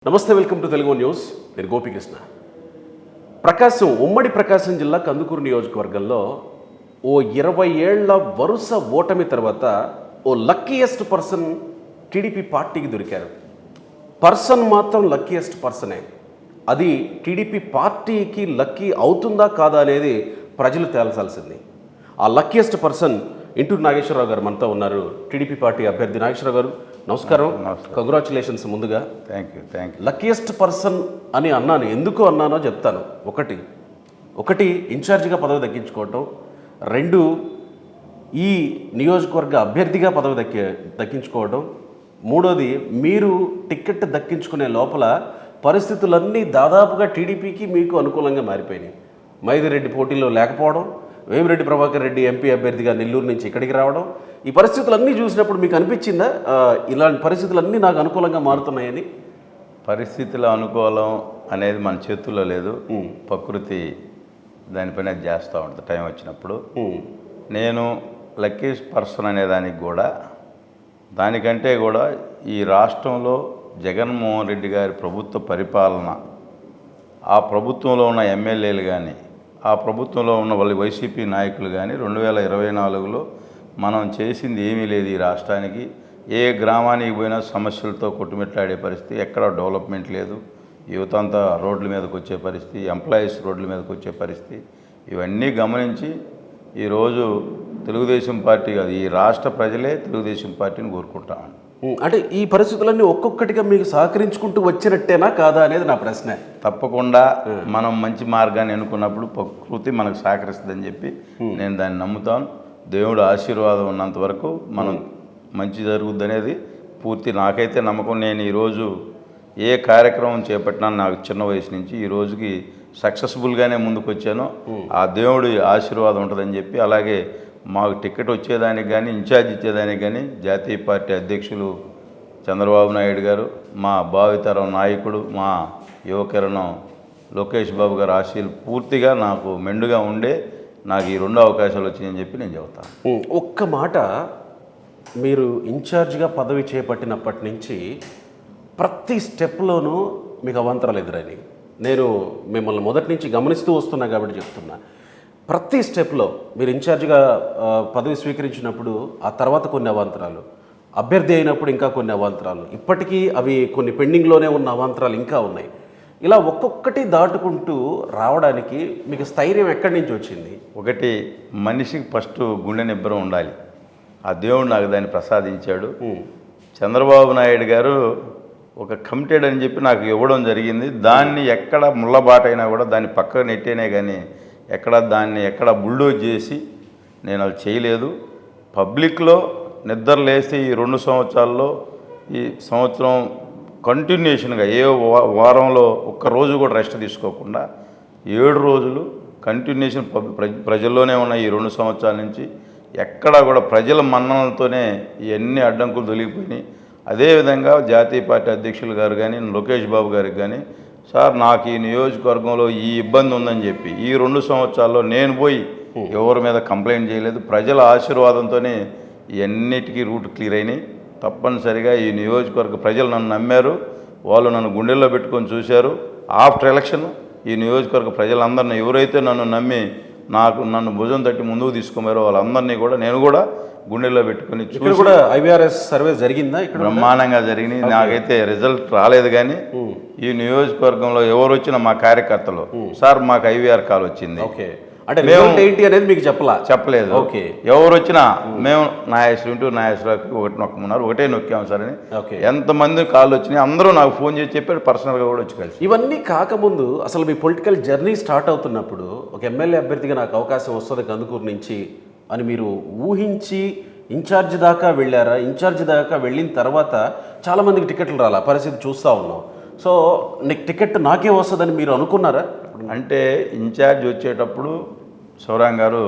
నమస్తే, welcome to Telugu news. నేను గోపికృష్ణ. ఉమ్మడి ప్రకాశం జిల్లా కందుకూరు నియోజకవర్గంలో ఓ 20 ఏళ్ల వరుస ఓటమి తర్వాత ఓ లక్కీయెస్ట్ పర్సన్ టీడీపీ పార్టీకి దొరికారు. పర్సన్ మాత్రం లక్కీయెస్ట్ పర్సనే. అది టీడీపీ పార్టీకి లక్కీ అవుతుందా కాదా అనేది ప్రజలు తేల్చాల్సింది. ఆ లక్కీయెస్ట్ పర్సన్ ఇంటూరు నాగేశ్వరరావు గారు మనతో ఉన్నారు. టీడీపీ పార్టీ అభ్యర్థి నాగేశ్వరరావు గారు, నమస్కారం. కంగ్రాచులేషన్స్ ముందుగా. Thank you. లక్కీయెస్ట్ పర్సన్ అని అన్నాను. ఎందుకు అన్నానో చెప్తాను. ఒకటి ఇన్ఛార్జిగా పదవి దక్కించుకోవటం, 2 ఈ నియోజకవర్గ అభ్యర్థిగా పదవి దక్కించుకోవడం, 3వది మీరు టికెట్ దక్కించుకునే లోపల పరిస్థితులన్నీ దాదాపుగా టీడీపీకి మీకు అనుకూలంగా మారిపోయినాయి. మైదిరెడ్డి పోటీలో లేకపోవడం, వేమిరెడ్డి ప్రభాకర్ రెడ్డి ఎంపీ అభ్యర్థిగా నెల్లూరు నుంచి ఇక్కడికి రావడం, ఈ పరిస్థితులన్నీ చూసినప్పుడు మీకు అనిపించిందా ఇలాంటి పరిస్థితులన్నీ నాకు అనుకూలంగా మారుతున్నాయని? పరిస్థితుల అనుకూలం అనేది మన చేతుల్లో లేదు. ప్రకృతి దానిపైన చేస్తూ ఉంటుంది టైం వచ్చినప్పుడు. నేను లక్కీ పర్సన్ అనేదానికి కూడా దానికంటే కూడా ఈ రాష్ట్రంలో జగన్మోహన్ రెడ్డి గారి ప్రభుత్వ పరిపాలన, ఆ ప్రభుత్వంలో ఉన్న ఎమ్మెల్యేలు కానీ, ఆ ప్రభుత్వంలో ఉన్న వాళ్ళ వైసీపీ నాయకులు కానీ 2024లో మనం చేసింది ఏమీ లేదు. ఈ రాష్ట్రానికి ఏ గ్రామానికి పోయినా సమస్యలతో కొట్టుమిట్లాడే పరిస్థితి, ఎక్కడ డెవలప్మెంట్ లేదు. యువత అంతా రోడ్ల మీదకి వచ్చే పరిస్థితి, ఎంప్లాయీస్ రోడ్ల మీదకి వచ్చే పరిస్థితి, ఇవన్నీ గమనించి ఈరోజు తెలుగుదేశం పార్టీ కాదు, ఈ రాష్ట్ర ప్రజలే తెలుగుదేశం పార్టీని కోరుకుంటామని. అంటే ఈ పరిస్థితులన్నీ ఒక్కొక్కటిగా మీకు సహకరించుకుంటూ వచ్చినట్టేనా కాదా అనేది నా ప్రశ్న. తప్పకుండా మనం మంచి మార్గాన్ని ఎన్నుకున్నప్పుడు ప్రకృతి మనకు సహకరిస్తుందని చెప్పి నేను దాన్ని నమ్ముతాను. దేవుడు ఆశీర్వాదం ఉన్నంత వరకు మనం మంచి జరుగుద్ది అనేది పూర్తి నాకైతే నమ్మకం. నేను ఈరోజు ఏ కార్యక్రమం చేపట్టినా నాకు చిన్న వయసు నుంచి ఈ రోజుకి సక్సెస్ఫుల్గానే ముందుకు వచ్చాను. ఆ దేవుడి ఆశీర్వాదం ఉంటుందని చెప్పి, అలాగే మాకు టికెట్ వచ్చేదానికి కానీ, ఇన్ఛార్జ్ ఇచ్చేదానికి కానీ జాతీయ పార్టీ అధ్యక్షులు చంద్రబాబు నాయుడు గారు, మా భావితరం నాయకుడు, మా యువకిరణం లోకేష్ బాబు గారు ఆశీర్లు పూర్తిగా నాకు మెండుగా ఉండే నాకు ఈ 2 అవకాశాలు వచ్చినాయని చెప్పి నేను చెబుతాను. ఒక్క మాట, మీరు ఇన్ఛార్జిగా పదవి చేపట్టినప్పటి నుంచి ప్రతి స్టెప్లోనూ మీకు అవాంతరాలు ఎదురైనాయి. నేను మిమ్మల్ని మొదటి నుంచి గమనిస్తూ వస్తున్నా కాబట్టి చెప్తున్నా. ప్రతి స్టెప్లో మీరు ఇన్ఛార్జిగా పదవి స్వీకరించినప్పుడు ఆ తర్వాత కొన్ని అవాంతరాలు, అభ్యర్థి అయినప్పుడు ఇంకా కొన్ని అవాంతరాలు, ఇప్పటికీ అవి కొన్ని పెండింగ్లోనే ఉన్న అవాంతరాలు ఇంకా ఉన్నాయి. ఇలా ఒక్కొక్కటి దాటుకుంటూ రావడానికి మీకు స్థైర్యం ఎక్కడి నుంచి వచ్చింది? ఒకటి, మనిషికి ఫస్ట్ గుండె నిబ్బరం ఉండాలి. ఆ దేవుడు నాకు దాన్ని ప్రసాదించాడు. చంద్రబాబు నాయుడు గారు ఒక కమిటెడ్ అని చెప్పి నాకు ఇవ్వడం జరిగింది. దాన్ని ఎక్కడ ముళ్ళబాటైనా కూడా దాన్ని పక్కకు నెట్టేనే కానీ ఎక్కడ బుల్డోజ్ చేసి నేను అది చేయలేదు. పబ్లిక్లో నిద్ర లేస్తే ఈ 2 సంవత్సరాల్లో, ఈ సంవత్సరం కంటిన్యూషన్గా ఏ వారంలో ఒక్కరోజు కూడా రెస్ట్ తీసుకోకుండా 7 రోజులు కంటిన్యూషన్ ప్రజల్లోనే ఉన్న ఈ 2 సంవత్సరాల నుంచి ఎక్కడా కూడా ప్రజల మన్ననలతోనే ఇవన్నీ అడ్డంకులు తొలగిపోయినాయి. అదేవిధంగా జాతీయ పార్టీ అధ్యక్షులు గారు కానీ, లోకేష్ బాబు గారికి కానీ, సార్ నాకు ఈ నియోజకవర్గంలో ఈ ఇబ్బంది ఉందని చెప్పి ఈ 2 సంవత్సరాల్లో నేను పోయి ఎవరి మీద కంప్లైంట్ చేయలేదు. ప్రజల ఆశీర్వాదంతోనే ఇవన్నిటికీ రూట్ క్లియర్ అయినాయి. తప్పనిసరిగా ఈ నియోజకవర్గ ప్రజలు నన్ను నమ్మారు. వాళ్ళు నన్ను గుండెల్లో పెట్టుకొని చూశారు. ఆఫ్టర్ ఎలక్షన్ ఈ నియోజకవర్గ ప్రజలందరినీ ఎవరైతే నన్ను నమ్మి నన్ను భుజం తట్టి ముందుకు తీసుకున్నారో వాళ్ళందరినీ కూడా నేను కూడా గుండెల్లో పెట్టుకుని చూసి కూడా ఐవీఆర్ఎస్ సర్వే జరిగిందా? ఇక్కడ బ్రహ్మాండంగా జరిగినాయి. నాకైతే రిజల్ట్ రాలేదు, కానీ ఈ నియోజకవర్గంలో ఎవరు వచ్చినా మా కార్యకర్తలు, సార్ మాకు ఐవీఆర్ కాల్ వచ్చింది, అంటే ఏంటి అనేది మీకు చెప్పలేదు. ఓకే, ఎవరు వచ్చినా మేము నాయకులకి ఒకటి నొక్కమన్నారు, ఒకటే నొక్కాము సార్ అని. ఎంతమంది కాల్ వచ్చినాయి అందరూ నాకు ఫోన్ చేసి చెప్పారు, పర్సనల్గా కూడా వచ్చి కలిసి. ఇవన్నీ కాకముందు అసలు మీ పొలిటికల్ జర్నీ స్టార్ట్ అవుతున్నప్పుడు ఒక ఎమ్మెల్యే అభ్యర్థిగా నాకు అవకాశం వస్తుంది కందుకూరు నుంచి అని మీరు ఊహించి ఇన్ఛార్జ్ దాకా వెళ్ళారా? ఇన్ఛార్జ్ దాకా వెళ్ళిన తర్వాత చాలామందికి టికెట్లు రాలా పరిస్థితి చూస్తూ ఉన్నాం. సో నీకు టికెట్ నాకే వస్తుందని మీరు అనుకున్నారా? అంటే ఇన్ఛార్జ్ వచ్చేటప్పుడు శివరాం గారు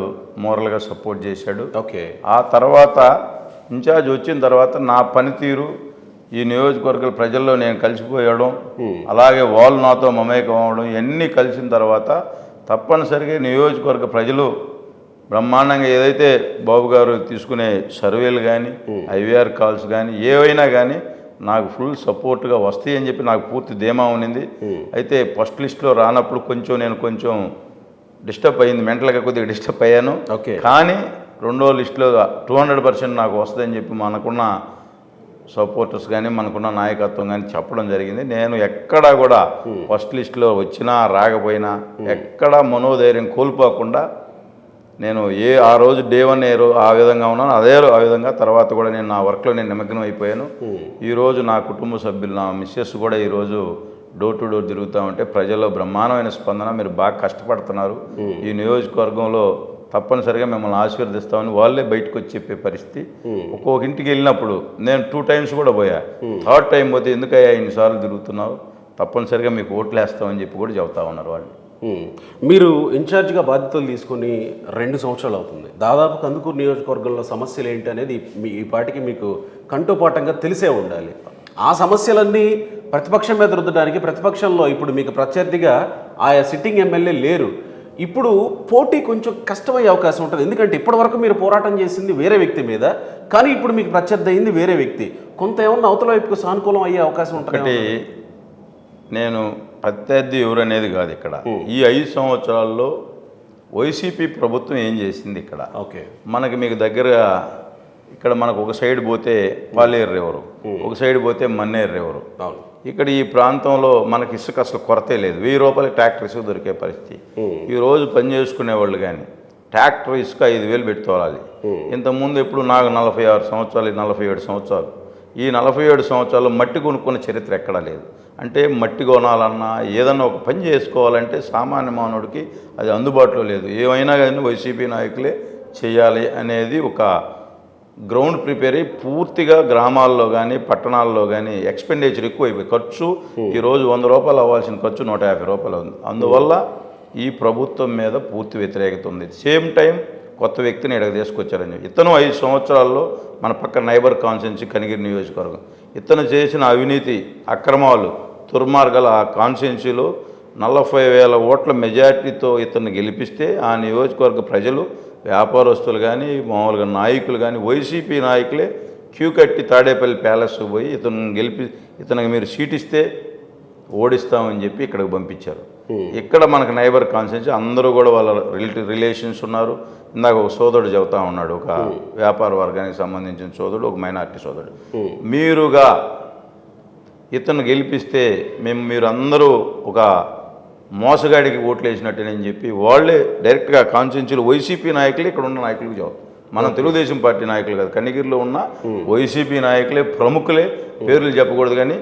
మోరల్గా సపోర్ట్ చేశాడు. ఓకే. ఆ తర్వాత ఇన్ఛార్జ్ వచ్చిన తర్వాత నా పనితీరు ఈ నియోజకవర్గాల ప్రజల్లో నేను కలిసిపోయడం, అలాగే వాళ్ళు నాతో మమేకం అవ్వడం, ఇవన్నీ కలిసిన తర్వాత తప్పనిసరిగా నియోజకవర్గ ప్రజలు బ్రహ్మాండంగా ఏదైతే బాబు గారు తీసుకునే సర్వేలు కానీ, ఐవీఆర్ కాల్స్ కానీ, ఏవైనా కానీ నాకు ఫుల్ సపోర్ట్గా వస్తాయి అని చెప్పి నాకు పూర్తి ధీమా ఉన్నింది. అయితే ఫస్ట్ లిస్ట్లో రానప్పుడు నేను కొంచెం డిస్టర్బ్ అయ్యింది, మెంటల్గా కొద్దిగా డిస్టర్బ్ అయ్యాను. ఓకే. కానీ రెండో లిస్టులో 200% నాకు వస్తుందని చెప్పి మనకున్న సపోర్టర్స్ కానీ మనకున్న నాయకత్వం కానీ చెప్పడం జరిగింది. నేను ఎక్కడా కూడా ఫస్ట్ లిస్టులో వచ్చినా రాకపోయినా ఎక్కడా మనోధైర్యం కోల్పోకుండా నేను ఆ రోజు డే 1 ఆ విధంగా ఉన్నాను, ఆ విధంగా తర్వాత కూడా నేను నా వర్క్లో నేను నిమగ్నం అయిపోయాను. ఈరోజు నా కుటుంబ సభ్యులు, నా మిస్సెస్ కూడా ఈరోజు డోర్ టు డోర్ తిరుగుతూ ఉంటే ప్రజల్లో బ్రహ్మాండమైన స్పందన, మీరు బాగా కష్టపడుతున్నారు, ఈ నియోజకవర్గంలో తప్పనిసరిగా మిమ్మల్ని ఆశీర్వదిస్తామని వాళ్ళే బయటకు వచ్చి చెప్పే పరిస్థితి. ఒక్కొక్క ఇంటికి వెళ్ళినప్పుడు నేను 2 times కూడా పోయా. 3rd time పోతే ఎందుకయ్యా ఇన్నిసార్లు తిరుగుతున్నావు, తప్పనిసరిగా మీకు ఓట్లు వేస్తామని చెప్పి కూడా చెబుతా ఉన్నారు వాళ్ళు. మీరు ఇన్ఛార్జిగా బాధ్యతలు తీసుకొని 2 సంవత్సరాలు అవుతుంది. దాదాపు కందుకూరు నియోజకవర్గంలో సమస్యలు ఏంటి అనేది ఈ పాటికి మీకు కంటోపాఠంగా తెలిసే ఉండాలి. ఆ సమస్యలన్నీ ప్రతిపక్షం మీద రుద్దడానికి, ప్రతిపక్షంలో ఇప్పుడు మీకు ప్రత్యర్థిగా ఆయా సిట్టింగ్ ఎమ్మెల్యే లేరు. ఇప్పుడు పోటీ కొంచెం కష్టమయ్యే అవకాశం ఉంటుంది. ఎందుకంటే ఇప్పటివరకు మీరు పోరాటం చేసింది వేరే వ్యక్తి మీద, కానీ ఇప్పుడు మీకు ప్రత్యర్థి అయింది వేరే వ్యక్తి. కొంత ఏమన్నా అవతల వైపుకు సానుకూలం అయ్యే అవకాశం ఉంటుంది. నేను ప్రత్యర్థి ఎవరనేది కాదు ఇక్కడ. ఈ 5 సంవత్సరాల్లో వైసీపీ ప్రభుత్వం ఏం చేసింది ఇక్కడ? ఓకే, మీకు దగ్గరగా ఇక్కడ మనకు ఒక సైడ్ పోతే పాలేరు రివరు, ఒక సైడ్ పోతే మన్నేరు రివరు. ఇక్కడ ఈ ప్రాంతంలో మనకి ఇసుక అసలు కొరతే లేదు. 1000 రూపాయలకి ట్రాక్టర్ ఇసుక దొరికే పరిస్థితి. ఈరోజు పని చేసుకునే వాళ్ళు కానీ ట్రాక్టర్ ఇసుక 5000 పెట్టి తోలాలి. ఇంతకుముందు ఎప్పుడు నాకు 46 సంవత్సరాలు, 47 సంవత్సరాలు, ఈ 47 సంవత్సరాలు మట్టి కొనుక్కున్న చరిత్ర ఎక్కడా లేదు. అంటే మట్టి కొనాలన్నా ఏదన్నా ఒక పని చేసుకోవాలంటే సామాన్య మానవుడికి అది అందుబాటులో లేదు. ఏమైనా కానీ వైసీపీ నాయకులే చేయాలి అనేది ఒక గ్రౌండ్ ప్రిపేర్ అయ్యి పూర్తిగా గ్రామాల్లో కానీ పట్టణాల్లో కానీ ఎక్స్పెండిచర్ ఎక్కువైపోయి ఖర్చు ఈరోజు 100 రూపాయలు అవ్వాల్సిన ఖర్చు 150 రూపాయలు ఉంది. అందువల్ల ఈ ప్రభుత్వం మీద పూర్తి వ్యతిరేకత ఉంది. సేమ్ టైం కొత్త వ్యక్తిని ఇక్కడికి తీసుకొచ్చారని ఇతను 5 సంవత్సరాల్లో మన పక్క నైబర్ కాన్స్టిట్యున్సీ కనిగిరి నియోజకవర్గం, ఇతను చేసిన అవినీతి అక్రమాలు దుర్మార్గాల ఆ కాన్స్టిట్యున్సీలో 40,000 ఓట్ల మెజార్టీతో ఇతన్ని గెలిపిస్తే ఆ నియోజకవర్గ ప్రజలు, వ్యాపారస్తులు కానీ మామూలుగా నాయకులు కానీ వైసీపీ నాయకులే క్యూ కట్టి తాడేపల్లి ప్యాలెస్కి పోయి ఇతనికి మీరు సీట్ ఇస్తే ఓడిస్తామని చెప్పి ఇక్కడికి పంపించారు. ఇక్కడ మనకు నైబర్ కాన్స్టిట్యున్సీ అందరూ కూడా వాళ్ళ రిలేషన్స్ ఉన్నారు. ఇందాక ఒక సోదరుడు చెబుతా ఉన్నాడు, ఒక వ్యాపార వర్గానికి సంబంధించిన సోదరుడు, ఒక మైనారిటీ సోదరుడు, మీరుగా ఇతను గెలిపిస్తే మీరు అందరూ ఒక మోసగాడికి ఓట్లు వేసినట్టేనని చెప్పి వాళ్ళే డైరెక్ట్గా కాన్స్టిట్యున్సీలు వైసీపీ నాయకులే ఇక్కడ ఉన్న నాయకులకు జవాబు. మనం తెలుగుదేశం పార్టీ నాయకులు కాదు, కనిగిరిలో ఉన్న వైసీపీ నాయకులే, ప్రముఖులే, పేర్లు చెప్పకూడదు కానీ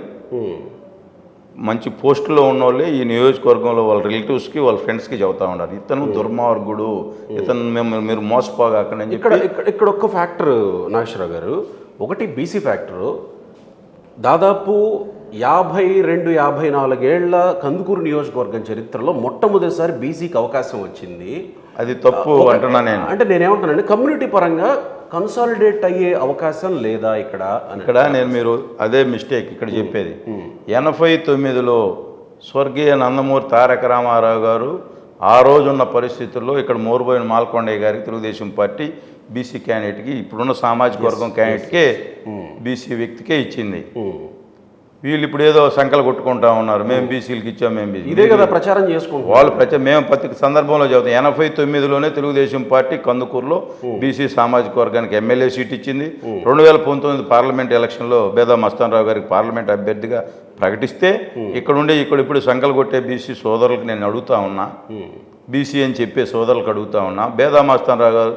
మంచి పోస్టులో ఉన్న వాళ్ళే ఈ నియోజకవర్గంలో వాళ్ళ రిలేటివ్స్కి వాళ్ళ ఫ్రెండ్స్కి చెబుతూ ఉన్నారు, ఇతను దుర్మార్గుడు, ఇతను మీరు మోసపోగాకండి అని చెప్పి. ఇక్కడ ఒక్క ఫ్యాక్టర్ నాగేశ్వరరావు గారు, ఒకటి బీసీ ఫ్యాక్టరు. దాదాపు 52-54 ఏళ్ల కందుకూరు నియోజకవర్గం చరిత్రలో మొట్టమొదటిసారి బీసీకి అవకాశం వచ్చింది. అది తప్పు అంటున్నా నేను. అంటే నేనేమంటున్నానండి, కమ్యూనిటీ పరంగా కన్సాలిడేట్ అయ్యే అవకాశం లేదా ఇక్కడ? మీరు అదే మిస్టేక్ ఇక్కడ చెప్పేది. 89లో స్వర్గీయ నందమూరి తారక రామారావు గారు ఆ రోజున్న పరిస్థితుల్లో ఇక్కడ మోరుబోయిన మాల్కొండయ్య గారికి తెలుగుదేశం పార్టీ బీసీ క్యాండిడేట్కి, ఇప్పుడున్న సామాజిక వర్గం క్యాండిడేట్కే, బీసీ వ్యక్తికే ఇచ్చింది. వీళ్ళు ఇప్పుడు ఏదో సంకలు కొట్టుకుంటా ఉన్నారు, మేము బీసీలకు ఇచ్చాం, మేము బీసీ, ఇదే కదా ప్రచారం చేసుకుంటాం వాళ్ళు. మేము ప్రతి సందర్భంలో చెబుతాం, 89లోనే తెలుగుదేశం పార్టీ కందుకూరులో బీసీ సామాజిక వర్గానికి ఎమ్మెల్యే సీట్ ఇచ్చింది. 2019 పార్లమెంట్ ఎలక్షన్లో బేదా మస్తానరావు గారికి పార్లమెంట్ అభ్యర్థిగా ప్రకటిస్తే ఇప్పుడు సంకలు కొట్టే బీసీ సోదరులకు నేను అడుగుతా ఉన్నా, బీసీ అని చెప్పే సోదరులకు అడుగుతా ఉన్నా, బేదా మస్తానరావు గారు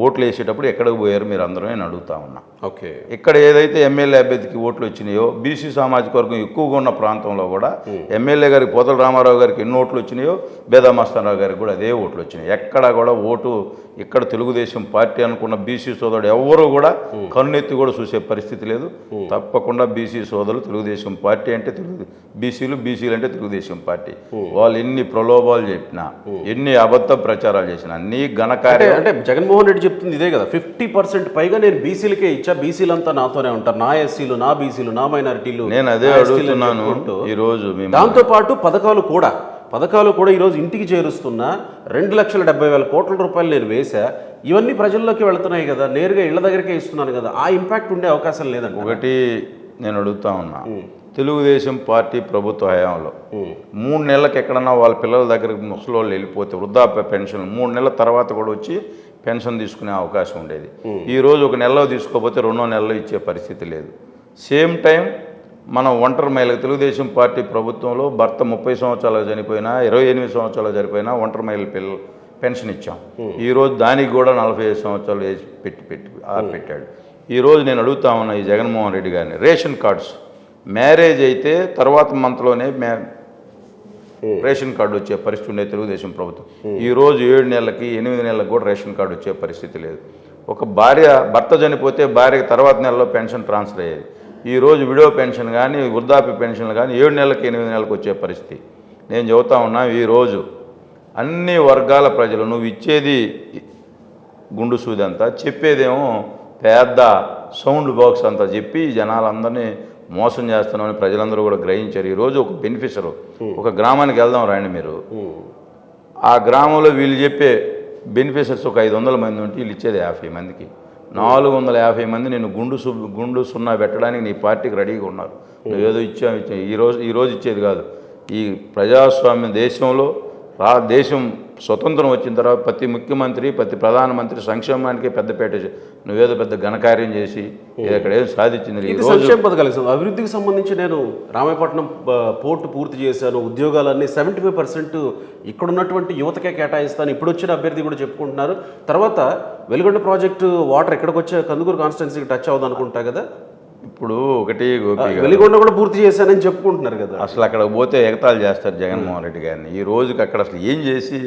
ఓట్లు వేసేటప్పుడు ఎక్కడికి పోయారు మీరు అందరూ నేను అడుగుతా ఉన్నా. ఓకే, ఇక్కడ ఏదైతే ఎమ్మెల్యే అభ్యర్థికి ఓట్లు వచ్చినాయో బీసీ సామాజిక వర్గం ఎక్కువగా ఉన్న ప్రాంతంలో కూడా ఎమ్మెల్యే గారికి పోతల రామారావు గారికి ఎన్ని ఓట్లు వచ్చినాయో బేదా మస్తానరావు గారికి కూడా అదే ఓట్లు వచ్చినాయి. ఎక్కడా కూడా ఓటు ఇక్కడ తెలుగుదేశం పార్టీ అనుకున్న బీసీ సోదరుడు ఎవరు కూడా కన్నెత్తి కూడా చూసే పరిస్థితి లేదు. తప్పకుండా బీసీ సోదరులు తెలుగుదేశం పార్టీ అంటే బీసీలు అంటే తెలుగుదేశం పార్టీ. వాళ్ళు ఎన్ని ప్రలోభాలు చెప్పినా, ఎన్ని అబద్ధ ప్రచారాలు చేసినా, అన్ని ఘనకార్యం. అంటే జగన్మోహన్ రెడ్డి చెప్తుంది ఇదే కదా, 50% పైగా నేను బీసీలకే ఇచ్చా, బీసీలంతా నాతోనే ఉంటారు, నా ఎస్సీలు, నా బీసీలు, నా మైనారిటీలు. నేను అదే అడుగుతున్నాను ఈరోజు. దాంతోపాటు పథకాలు కూడా ఈరోజు ఇంటికి చేరుస్తున్న 2,70,000 కోట్ల రూపాయలు నేను వేసా. ఇవన్నీ ప్రజల్లోకి వెళుతున్నాయి కదా, నేరుగా ఇళ్ల దగ్గరికే ఇస్తున్నాను కదా, ఆ ఇంపాక్ట్ ఉండే అవకాశం లేదండి. ఒకటి నేను అడుగుతా ఉన్నా, తెలుగుదేశం పార్టీ ప్రభుత్వ హయాంలో 3 నెలలకు ఎక్కడన్నా వాళ్ళ పిల్లల దగ్గరికి ముసలోళ్ళు వెళ్ళిపోతే వృద్ధాప్య పెన్షన్ 3 నెలల తర్వాత కూడా వచ్చి పెన్షన్ తీసుకునే అవకాశం ఉండేది. ఈరోజు ఒక నెలలో తీసుకోకపోతే 2వ నెలలో ఇచ్చే పరిస్థితి లేదు. సేమ్ టైం మనం ఒంటరి మహిళలకు తెలుగుదేశం పార్టీ ప్రభుత్వంలో భర్త 30 సంవత్సరాలు చనిపోయినా 28 సంవత్సరాలు చనిపోయినా ఒంటరి మహిళ పెన్షన్ ఇచ్చాం. ఈరోజు దానికి కూడా 45 సంవత్సరాలు ఏజ్ పెట్టాడు. ఈరోజు నేను అడుగుతా ఉన్నా ఈ జగన్మోహన్ రెడ్డి గారిని, రేషన్ కార్డ్స్ మ్యారేజ్ అయితే తర్వాత మంత్లోనే రేషన్ కార్డు వచ్చే పరిస్థితి ఉండేది తెలుగుదేశం ప్రభుత్వం. ఈరోజు 7 నెలలకి 8 నెలలకు కూడా రేషన్ కార్డు వచ్చే పరిస్థితి లేదు. ఒక భర్త చనిపోతే భార్యకి తర్వాత నెలలో పెన్షన్ ట్రాన్స్ఫర్ అయ్యేది. ఈరోజు విడో పెన్షన్ కానీ వృద్ధాప్య పెన్షన్లు కానీ 7 నెలలకి 8 నెలలకు వచ్చే పరిస్థితి. నేను చెబుతా ఉన్నా, ఈరోజు అన్ని వర్గాల ప్రజలు నువ్వు ఇచ్చేది గుండు సూది అంతా, చెప్పేదేమో పెద్ద సౌండ్ బాక్స్ అంతా చెప్పి జనాలందరినీ మోసం చేస్తున్నామని ప్రజలందరూ కూడా గ్రహించారు. ఈరోజు ఒక బెనిఫిషరు ఒక గ్రామానికి వెళ్దాం రండి మీరు, ఆ గ్రామంలో వీళ్ళు చెప్పే బెనిఫిషర్స్ ఒక 500 మంది ఉంటే వీళ్ళు ఇచ్చేది 50 మందికి. 450 మంది నేను గుండు సున్నా పెట్టడానికి నీ పార్టీకి రెడీగా ఉన్నారు. నువ్వు ఏదో ఇచ్చా ఈరోజు ఇచ్చేది కాదు. ఈ ప్రజాస్వామ్య దేశంలో దేశం స్వతంత్రం వచ్చిన తర్వాత ప్రతి ముఖ్యమంత్రి ప్రతి ప్రధానమంత్రి సంక్షేమానికి పెద్దపేట నువ్వేదో పెద్ద ఘనకార్యం చేసి ఇక్కడ ఏదో సాధించింది. సంక్షేమ పథకాలు అభివృద్ధికి సంబంధించి నేను రామాయపట్నం పోర్టు పూర్తి చేశాను, ఉద్యోగాలన్నీ 75% ఇక్కడ ఉన్నటువంటి యువతకే కేటాయిస్తాను, ఇప్పుడు వచ్చిన అభ్యర్థి కూడా చెప్పుకుంటున్నారు. తర్వాత వెలుగొండ ప్రాజెక్టు వాటర్ ఎక్కడికి వచ్చే కందుకూరు కాన్స్టిట్యున్సీకి టచ్ అవ్వదు అనుకుంటా కదా. ఇప్పుడు ఒకటి గోపి వెలిగొండ కూడా పూర్తి చేశానని చెప్పుకుంటున్నారు కదా. అసలు అక్కడ పోతే ఎగతాళి చేస్తారు జగన్మోహన్ రెడ్డి గారిని. ఈ రోజుకి అక్కడ అసలు ఏం చేసి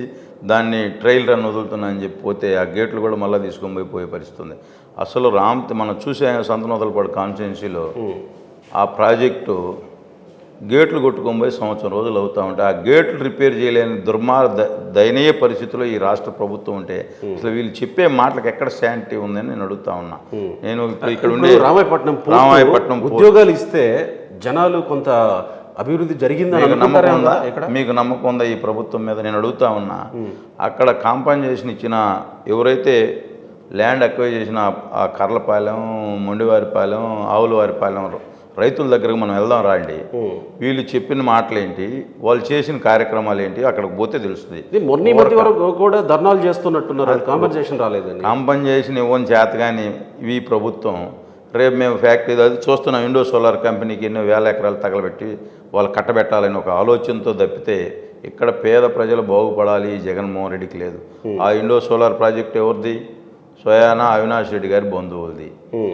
దాన్ని ట్రయల్ రన్ వదులుతున్నా అని చెప్పి పోతే ఆ గేట్లు కూడా మళ్ళీ తీసుకొని పోయే పరిస్థితి ఉంది. అసలు మనం చూసే సంతనోదలపాడు కాన్స్టిట్యున్సీలో ఆ ప్రాజెక్టు గేట్లు కొట్టుకొని పోయి 1 సంవత్సరం రోజులు అవుతూ ఉంటే ఆ గేట్లు రిపేర్ చేయలేని దయనీయ పరిస్థితిలో ఈ రాష్ట్ర ప్రభుత్వం ఉంటే అసలు వీళ్ళు చెప్పే మాటలకు ఎక్కడ శాంటిటీ ఉందని నేను అడుగుతా ఉన్నా. నేను ఇక్కడ ఉండే రామాయపట్నం ఉద్యోగాలు ఇస్తే జనాలు కొంత అభివృద్ధి జరిగిందని మీకు నమ్మకం ఉందా ఈ ప్రభుత్వం మీద? నేను అడుగుతా ఉన్నా. అక్కడ కాంపన్సేషన్ ఇచ్చిన ఎవరైతే ల్యాండ్ అక్వైర్ చేసిన ఆ కర్లపాలెం, మొండివారిపాలెం, ఆవులవారిపాలెం రైతుల దగ్గరకు మనం వెళ్దాం రండి. వీళ్ళు చెప్పిన మాటలేంటి, వాళ్ళు చేసిన కార్యక్రమాలు ఏంటి అక్కడికి పోతే తెలుస్తుంది. కూడా ధర్నాలు చేస్తున్నట్టున్నారు, కాంపన్సేషన్ రాలేదండి. కాంపన్సేషన్ ఇవ్వని చేత కానీ ఈ ప్రభుత్వం రేపు మేము ఫ్యాక్టరీ అది చూస్తున్నాం, ఇండో సోలార్ కంపెనీకి ఎన్నో వేల ఎకరాలు తగలబెట్టి వాళ్ళు కట్టబెట్టాలని ఒక ఆలోచనతో తప్పితే ఇక్కడ పేద ప్రజలు బాగుపడాలి జగన్మోహన్ రెడ్డికి లేదు. ఆ ఇండో సోలార్ ప్రాజెక్ట్ ఎవరిది? స్వయానా అవినాష్ రెడ్డి గారి బంధువులది.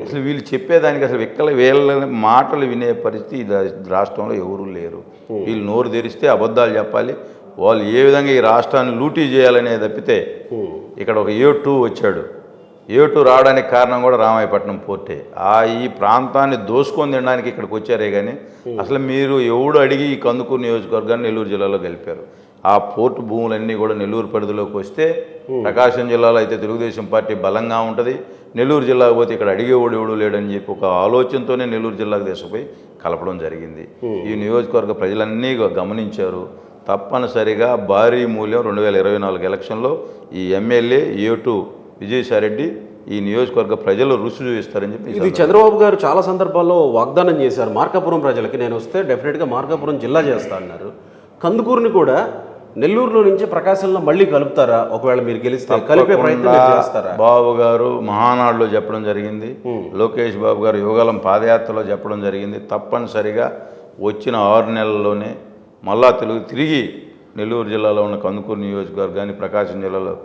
అసలు వీళ్ళు చెప్పేదానికి అసలు వీళ్ళ మాటలు వినే పరిస్థితి రాష్ట్రంలో ఎవరూ లేరు. వీళ్ళు నోరు తెరిస్తే అబద్ధాలు చెప్పాలి. వాళ్ళు ఏ విధంగా ఈ రాష్ట్రాన్ని లూటీ చేయాలనే తప్పితే ఇక్కడ ఒక A2 వచ్చాడు. A2 రావడానికి కారణం కూడా రామాయపట్నం పోర్టే. ఈ ప్రాంతాన్ని దోసుకొని తినడానికి ఇక్కడికి వచ్చారే కానీ అసలు మీరు ఎవడు అడిగి ఈ కందుకూరు నియోజకవర్గాన్ని నెల్లూరు జిల్లాలో గెలిపారు. ఆ పోర్టు భూములన్నీ కూడా నెల్లూరు పరిధిలోకి వస్తే ప్రకాశం జిల్లాలో అయితే తెలుగుదేశం పార్టీ బలంగా ఉంటుంది, నెల్లూరు జిల్లాకు పోతే ఇక్కడ అడిగేవాడు ఎవడు లేడని చెప్పి ఒక ఆలోచనతోనే నెల్లూరు జిల్లాకు తీసుకుపోయి కలపడం జరిగింది. ఈ నియోజకవర్గ ప్రజలన్నీ గమనించారు. తప్పనిసరిగా భారీ మూల్యం 2024 ఎలక్షన్లో ఈ ఎమ్మెల్యే A2 విజయసాయిరెడ్డి ఈ నియోజకవర్గ ప్రజలు రుచి చూపిస్తారని చెప్పి ఇది చంద్రబాబు గారు చాలా సందర్భాల్లో వాగ్దానం చేశారు. మార్కాపురం ప్రజలకి నేను వస్తే డెఫినెట్గా మార్కాపురం జిల్లా చేస్తా అన్నారు. కందుకూరుని కూడా నెల్లూరులో నుంచి ప్రకాశంలో మళ్ళీ కలుపుతారా? ఒకవేళ మీరు గెలిస్తే కలిపే ప్రయత్నం చేస్తారా? బాబు గారు మహానాడులో చెప్పడం జరిగింది, లోకేష్ బాబు గారు యువగలం పాదయాత్రలో చెప్పడం జరిగింది. తప్పనిసరిగా వచ్చిన 6 నెలల్లోనే మళ్ళా తిరిగి నెల్లూరు జిల్లాలో ఉన్న కందుకూరు నియోజకవర్గాన్ని ప్రకాశం జిల్లాలో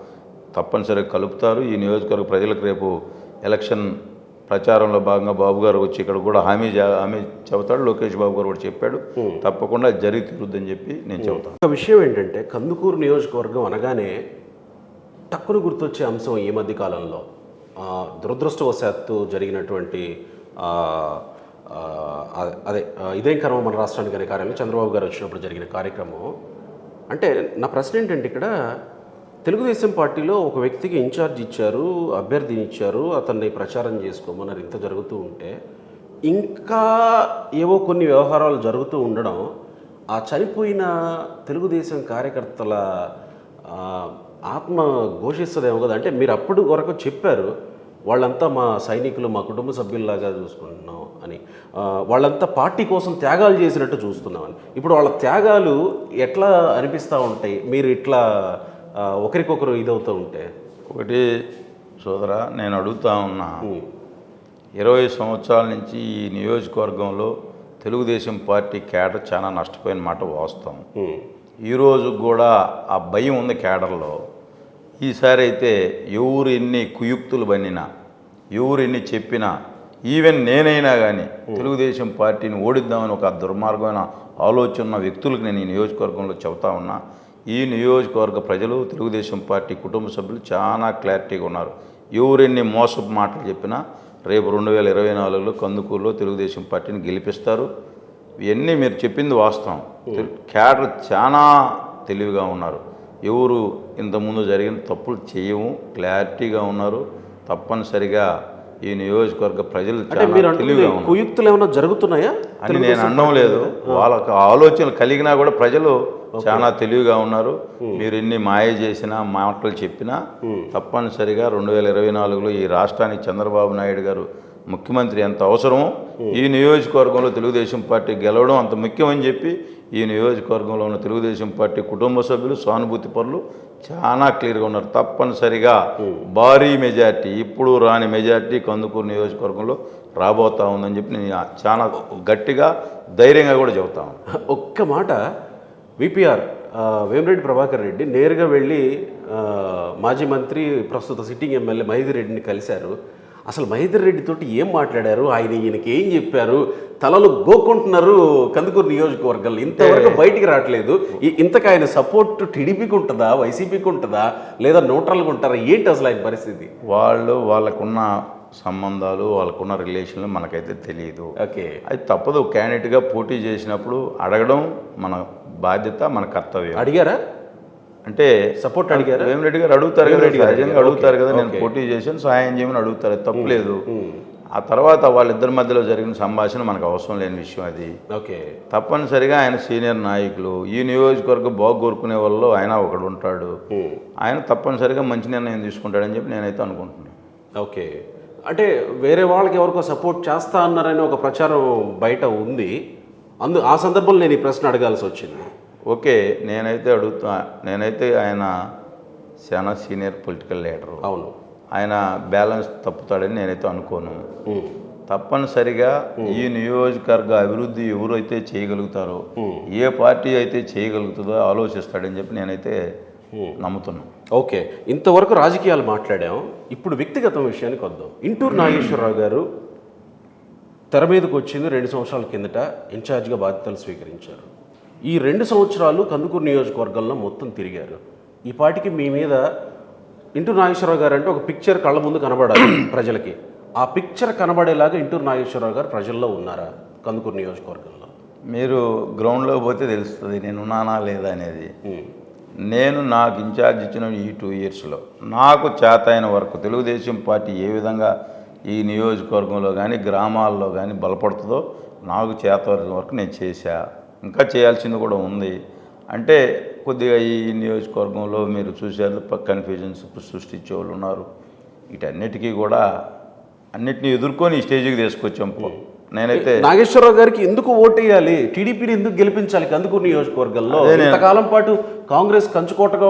తప్పనిసరిగా కలుపుతారు. ఈ నియోజకవర్గ ప్రజలకు రేపు ఎలక్షన్ ప్రచారంలో భాగంగా బాబు గారు వచ్చి ఇక్కడ కూడా హామీ చెబుతాడు. లోకేష్ బాబు గారు కూడా చెప్పాడు, తప్పకుండా జరిగి తీరుద్దని చెప్పి నేను చెబుతాను. ఒక విషయం ఏంటంటే కందుకూరు నియోజకవర్గం అనగానే తక్కువ గుర్తొచ్చే అంశం ఈ మధ్య కాలంలో దురదృష్టవశాత్తు జరిగినటువంటి ఇదేం కర్మ మన రాష్ట్రానికి అనే కార్యక్రమం చంద్రబాబు గారు వచ్చినప్పుడు జరిగిన కార్యక్రమం. అంటే నా ప్రశ్న ఏంటంటే ఇక్కడ తెలుగుదేశం పార్టీలో ఒక వ్యక్తికి ఇన్ఛార్జ్ ఇచ్చారు, అభ్యర్థిని ఇచ్చారు, అతన్ని ప్రచారం చేసుకోమన్నారు. ఇంత జరుగుతూ ఉంటే ఇంకా ఏవో కొన్ని వ్యవహారాలు జరుగుతూ ఉండడం ఆ చనిపోయిన తెలుగుదేశం కార్యకర్తల ఆత్మ ఘోషిస్తుందేమో కదా. అంటే మీరు అప్పుడు వరకు చెప్పారు వాళ్ళంతా మా సైనికులు, మా కుటుంబ సభ్యుల్లాగా చూసుకుంటున్నాం అని, వాళ్ళంతా పార్టీ కోసం త్యాగాలు చేసినట్టు చూస్తున్నామని. ఇప్పుడు వాళ్ళ త్యాగాలు ఎట్లా అనిపిస్తూ ఉంటాయి మీరు ఇట్లా ఒకరికొకరు ఇదవుతూ ఉంటే? ఒకటి సోదరా, నేను అడుగుతా ఉన్నా, 20 సంవత్సరాల నుంచి ఈ నియోజకవర్గంలో తెలుగుదేశం పార్టీ కేడర్ చాలా నష్టపోయిన మాట వాస్తవం. ఈరోజు కూడా ఆ భయం ఉంది కేడర్లో. ఈసారి అయితే ఎవరు ఎన్ని కుయుక్తులు బన్నినా, ఎవరు ఎన్ని చెప్పినా, ఈవెన్ నేనైనా కానీ తెలుగుదేశం పార్టీని ఓడిద్దామని ఒక దుర్మార్గమైన ఆలోచన ఉన్న వ్యక్తులకు నేను ఈ నియోజకవర్గంలో చెబుతా ఉన్నా. ఈ నియోజకవర్గ ప్రజలు, తెలుగుదేశం పార్టీ కుటుంబ సభ్యులు చాలా క్లారిటీగా ఉన్నారు. ఎవరెన్ని మోసపు మాటలు చెప్పినా రేపు 2024లో కందుకూరులో తెలుగుదేశం పార్టీని గెలిపిస్తారు. ఇవన్నీ మీరు చెప్పింది వాస్తవం. క్యాడర్ చాలా తెలివిగా ఉన్నారు. ఎవరు ఇంతకుముందు జరిగిన తప్పులు చేయము, క్లారిటీగా ఉన్నారు. తప్పనిసరిగా ఈ నియోజకవర్గ ప్రజలు చాలా తెలివిగా ఉన్నారు. కుయుక్తులు ఏమైనా జరుగుతున్నాయా అని నేను అనడం లేదు. వాళ్ళకు ఆలోచనలు కలిగినా కూడా ప్రజలు చాలా తెలివిగా ఉన్నారు. మీరు ఎన్ని మాయ చేసినా, మాటలు చెప్పినా తప్పనిసరిగా 2024లో ఈ రాష్ట్రానికి చంద్రబాబు నాయుడు గారు ముఖ్యమంత్రి ఎంత అవసరమో, ఈ నియోజకవర్గంలో తెలుగుదేశం పార్టీ గెలవడం అంత ముఖ్యమని చెప్పి ఈ నియోజకవర్గంలో ఉన్న తెలుగుదేశం పార్టీ కుటుంబ సభ్యులు, సానుభూతి పరులు చాలా క్లియర్గా ఉన్నారు. తప్పనిసరిగా భారీ మెజార్టీ, ఇప్పుడు రాని మెజార్టీ కందుకూరు నియోజకవర్గంలో రాబోతా ఉందని చెప్పి నేను చాలా గట్టిగా, ధైర్యంగా కూడా చెబుతాను. ఒక్క మాట, విపిఆర్ వేమిరెడ్డి ప్రభాకర్ రెడ్డి నేరుగా వెళ్ళి మాజీ మంత్రి, ప్రస్తుత సిట్టింగ్ ఎమ్మెల్యే మహేందర్ రెడ్డిని కలిశారు. అసలు మహేందర్ రెడ్డితోటి ఏం మాట్లాడారు, ఈయనకి ఏం చెప్పారు? తలలు గోక్కుంటున్నారు కందుకూరు నియోజకవర్గంలో, ఇంతవరకు బయటికి రావట్లేదు. ఇంతకు ఆయన సపోర్ట్ టీడీపీకి ఉంటుందా, వైసీపీకి ఉంటుందా, లేదా న్యూట్రల్గా ఉంటారా? ఏంటి అసలు ఆయన పరిస్థితి? వాళ్ళకున్న సంబంధాలు, వాళ్ళకున్న రిలేషన్లు మనకైతే తెలియదు. ఓకే, అది తప్పదు. క్యాండిడేట్గా పోటీ చేసినప్పుడు అడగడం మన బాధ్యత, మన కర్తవ్యం. అడిగారా? అంటే సపోర్ట్ అడిగారు? వేమిరెడ్డి గారు అడుగుతారు కదా, సహజంగా అడుగుతారు కదా, నేను పోటీ చేశాను సహాయం చేయమని అడుగుతారు, తప్పులేదు. ఆ తర్వాత వాళ్ళిద్దరి మధ్యలో జరిగిన సంభాషణ మనకు అవసరం లేని విషయం అది. ఓకే, తప్పనిసరిగా ఆయన సీనియర్ నాయకులు, ఈ నియోజకవర్గం బాగు కోరుకునే వాళ్ళు ఆయన ఒకడు ఉంటాడు. ఆయన తప్పనిసరిగా మంచి నిర్ణయం తీసుకుంటాడని చెప్పి నేనైతే అనుకుంటున్నాను. ఓకే, అంటే వేరే వాళ్ళకి ఎవరికో సపోర్ట్ చేస్తా అన్నారని ఒక ప్రచారం బయట ఉంది. ఆ సందర్భంలో నేను ఈ ప్రశ్న అడగాల్సి వచ్చింది. ఓకే, నేనైతే ఆయన చాలా సీనియర్ పొలిటికల్ లీడరు. అవును, ఆయన బ్యాలెన్స్ తప్పుతాడని నేనైతే అనుకోను. తప్పనిసరిగా ఈ నియోజకవర్గ అభివృద్ధి ఎవరైతే చేయగలుగుతారో, ఏ పార్టీ అయితే చేయగలుగుతుందో ఆలోచిస్తాడని చెప్పి నేనైతే నమ్ముతున్నాను. ఓకే, ఇంతవరకు రాజకీయాలు మాట్లాడాం. ఇప్పుడు వ్యక్తిగత విషయానికి వద్దాం. ఇంటూరు నాగేశ్వరరావు గారు తెర మీదకి వచ్చింది 2 సంవత్సరాల కిందట. ఇన్ఛార్జిగా బాధ్యతలు స్వీకరించారు. ఈ 2 సంవత్సరాలు కందుకూరు నియోజకవర్గంలో మొత్తం తిరిగారు. ఈ పాటికి మీ మీద ఇంటూరు నాగేశ్వరరావు గారు అంటే ఒక పిక్చర్ కళ్ళ ముందు కనబడాలి ప్రజలకి. ఆ పిక్చర్ కనబడేలాగా ఇంటూరు నాగేశ్వరరావు గారు ప్రజల్లో ఉన్నారా కందుకూరు నియోజకవర్గంలో? మీరు గ్రౌండ్లో పోతే తెలుస్తుంది నేను ఉన్నానా లేదా అనేది. నేను నాకు ఇన్ఛార్జ్ ఇచ్చిన ఈ 2 ఇయర్స్లో నాకు చేతైన వరకు తెలుగుదేశం పార్టీ ఏ విధంగా ఈ నియోజకవర్గంలో కానీ గ్రామాల్లో కానీ బలపడుతుందో నాకు చేతైన వరకు నేను చేశా. ఇంకా చేయాల్సింది కూడా ఉంది. అంటే కొద్దిగా ఈ నియోజకవర్గంలో మీరు చూశారు, కన్ఫ్యూజన్స్ సృష్టించే వాళ్ళు ఉన్నారు. వీటన్నిటికీ కూడా అన్నిటినీ ఎదుర్కొని ఈ స్టేజ్కి తీసుకొచ్చాం. నేనైతే నాగేశ్వరరావు గారికి ఎందుకు ఓటేయాలి, టీడీపీని ఎందుకు గెలిపించాలి కందుకూరు నియోజకవర్గంలో? ఇంతకాలం పాటు కాంగ్రెస్ కంచుకోటగా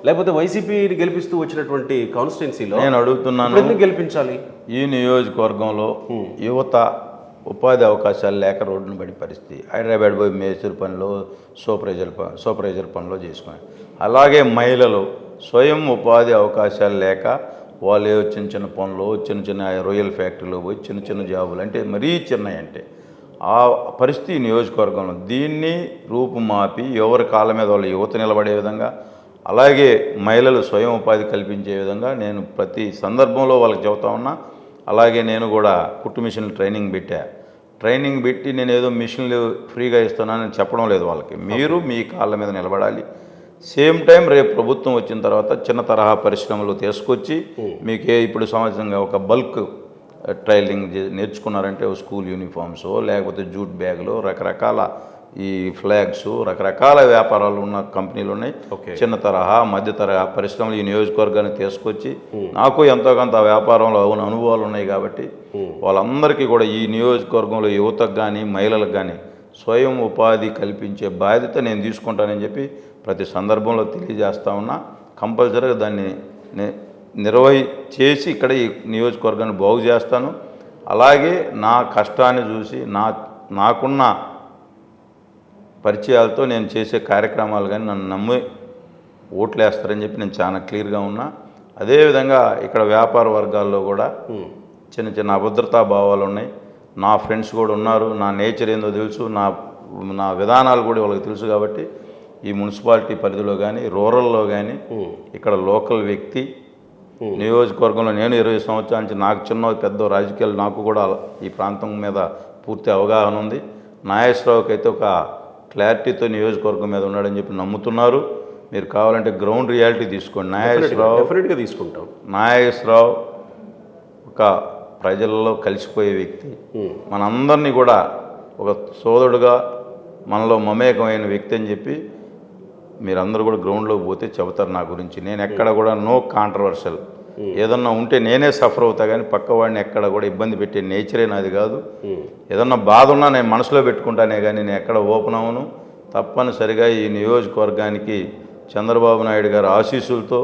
లేకపోతే వైసీపీని గెలిపిస్తూ వచ్చినటువంటి కాన్స్టిట్యున్సీలో నేను అడుగుతున్నాను, ఎందుకు గెలిపించాలి? ఈ నియోజకవర్గంలో యువత ఉపాధి అవకాశాలు లేక రోడ్డును పడి పరిస్థితి. హైదరాబాద్ పోయి మేస్త్రి పనిలో, సూపర్వైజర్ పనిలో చేసుకుని, అలాగే మహిళలు స్వయం ఉపాధి అవకాశాలు లేక వాళ్ళు చిన్న చిన్న పనులు, చిన్న చిన్న రొయ్యల ఫ్యాక్టరీలో పోయి చిన్న చిన్న జాబులు, అంటే మరీ చిన్నవి, అంటే ఆ పరిస్థితి నియోజకవర్గంలో. దీన్ని రూపుమాపి ఎవరి కాళ్ళ మీద వాళ్ళు యువత నిలబడే విధంగా, అలాగే మహిళలు స్వయం ఉపాధి కల్పించే విధంగా నేను ప్రతి సందర్భంలో వాళ్ళకి చెబుతా ఉన్నా. అలాగే నేను కూడా కుట్టు మిషన్లు ట్రైనింగ్ పెట్టి నేను ఏదో మిషన్లు ఫ్రీగా ఇస్తున్నానని చెప్పడం లేదు వాళ్ళకి. మీరు మీ కాళ్ళ మీద నిలబడాలి. సేమ్ టైం రేపు ప్రభుత్వం వచ్చిన తర్వాత చిన్న తరహా పరిశ్రమలు తీసుకొచ్చి మీకు ఇప్పుడు సంవత్సరంగా ఒక బల్క్ ట్రైలింగ్ నేర్చుకున్నారంటే స్కూల్ యూనిఫామ్స్, లేకపోతే జూట్ బ్యాగులు, రకరకాల ఈ ఫ్లాగ్స్ రకరకాల వ్యాపారాలు ఉన్న కంపెనీలు ఉన్నాయి. ఓకే. చిన్న తరహా మధ్య తరహా పరిశ్రమలు ఈ నియోజకవర్గాన్ని తీసుకొచ్చి నాకు ఎంతో కొంత వ్యాపారంలో అనుభవాలు ఉన్నాయి కాబట్టి వాళ్ళందరికీ కూడా ఈ నియోజకవర్గంలో యువతకు కానీ మహిళలకు కానీ స్వయం ఉపాధి కల్పించే బాధ్యత నేను తీసుకుంటానని చెప్పి ప్రతి సందర్భంలో తెలియజేస్తా ఉన్నా. కంపల్సరీగా దాన్ని చేసి ఇక్కడ ఈ నియోజకవర్గాన్ని బాగు చేస్తాను. అలాగే నా కష్టాన్ని చూసి నాకున్న పరిచయాలతో నేను చేసే కార్యక్రమాలు కానీ నన్ను నమ్మి ఓట్లేస్తారని చెప్పి నేను చాలా క్లియర్గా ఉన్నా. అదేవిధంగా ఇక్కడ వ్యాపార వర్గాల్లో కూడా చిన్న చిన్న అభద్రతా భావాలు ఉన్నాయి. నా ఫ్రెండ్స్ కూడా ఉన్నారు. నా నేచర్ ఏందో తెలుసు, నా విధానాలు కూడా వాళ్ళకి తెలుసు. కాబట్టి ఈ మున్సిపాలిటీ పరిధిలో కానీ రూరల్లో కానీ ఇక్కడ లోకల్ వ్యక్తి నియోజకవర్గంలో నేను 20 సంవత్సరాల నుంచి నాకు చిన్న పెద్ద రాజకీయాలు నాకు కూడా ఈ ప్రాంతం మీద పూర్తి అవగాహన ఉంది. నాగేశ్వరరావుకి అయితే ఒక క్లారిటీతో నియోజకవర్గం మీద ఉన్నాడని చెప్పి నమ్ముతున్నారు. మీరు కావాలంటే గ్రౌండ్ రియాలిటీ తీసుకోండి. డెఫినెట్గా తీసుకుంటాం. నాగేశ్వరరావు ఒక ప్రజల్లో కలిసిపోయే వ్యక్తి, మనందరినీ కూడా ఒక సోదరుడుగా మనలో మమేకమైన వ్యక్తి అని చెప్పి మీరందరూ కూడా గ్రౌండ్లోకి పోతే చెబుతారు నా గురించి. నేను ఎక్కడ కూడా నో కాంట్రవర్షియల్, ఏదన్నా ఉంటే నేనే సఫర్ అవుతా కానీ పక్కవాడిని ఎక్కడ కూడా ఇబ్బంది పెట్టే నేచరే నాది కాదు. ఏదన్నా బాధ ఉన్నా నేను మనసులో పెట్టుకుంటానే కానీ నేను ఎక్కడ ఓపెన్ అవ్వను. తప్పనిసరిగా ఈ నియోజకవర్గానికి చంద్రబాబు నాయుడు గారి ఆశీస్సులతో,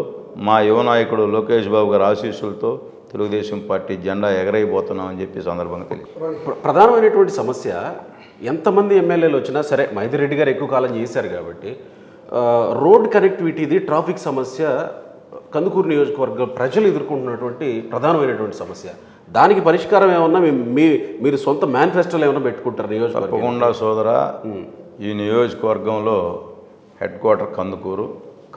మా యువ నాయకుడు లోకేష్ బాబు గారి ఆశీస్సులతో తెలుగుదేశం పార్టీ జెండా ఎగరైపోతున్నామని చెప్పి సందర్భంగా తెలియదు. ప్రధానమైనటువంటి సమస్య ఎంతమంది ఎమ్మెల్యేలు వచ్చినా సరే, మైదిరెడ్డి గారు ఎక్కువ కాలం చేశారు కాబట్టి రోడ్ కనెక్టివిటీది ట్రాఫిక్ సమస్య కందుకూరు నియోజకవర్గ ప్రజలు ఎదుర్కొంటున్నటువంటి ప్రధానమైనటువంటి సమస్య. దానికి పరిష్కారం ఏమన్నా మీరు సొంత మేనిఫెస్టోలో ఏమన్నా పెట్టుకుంటారు నియోజకవర్గం? తప్పకుండా సోదరా. ఈ నియోజకవర్గంలో హెడ్ క్వార్టర్